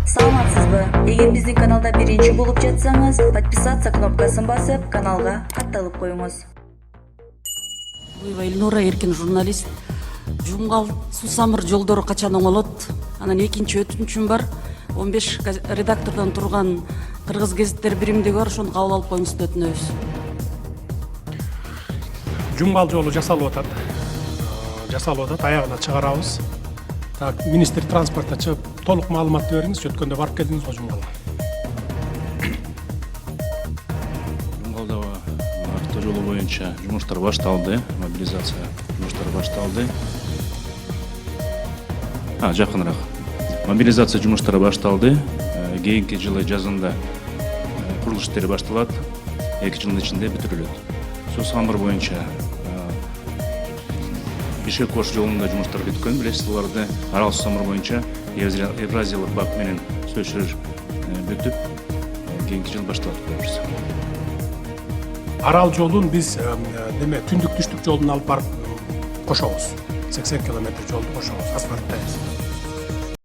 Саламатсызбы? Эгер биздин каналда биринчи болуп жатсаңыз, подписаться кнопкасын басып, каналга катталып коюңуз. Буйва Элнура, эркин журналист. Жумгал Сусамыр жолдору качан оңолот? Анан экинчи өтүнчүм бар. 15 редактордон турган кыргыз гезиттер биримдиги бар, ошону кабыл алып коюңуз деп өтүнөбүз. Жумгал жолу жасалып атат, аягына чыгарабыз. Так, министр транспортта чыгып толук маалымат бериңиз, өткөндө барып келдиңиз го Жумгалга. Жумгалдагы автожолу боюнча жумуштар башталды, мобилизация жумуштары башталды. Жакыныраак. Мобилизация жумуштары башталды. Кийинки жылы жазында курулуш иштери башталат. 2 жылдын ичинде бүтүрүлөт. Сусамыр боюнча Бишкек-Ош жолунда жумуштар бүткөн, билесиз буларды. Арал Сусамыр боюнча Евразиялык бак менен сөзсүз бүтүп, кийинки жыл башталат коебуз. Арал жолун биз түндүк түштүк жолун алып барып кошобуз. 80 километр жолду кошобуз, асфальттайбыз.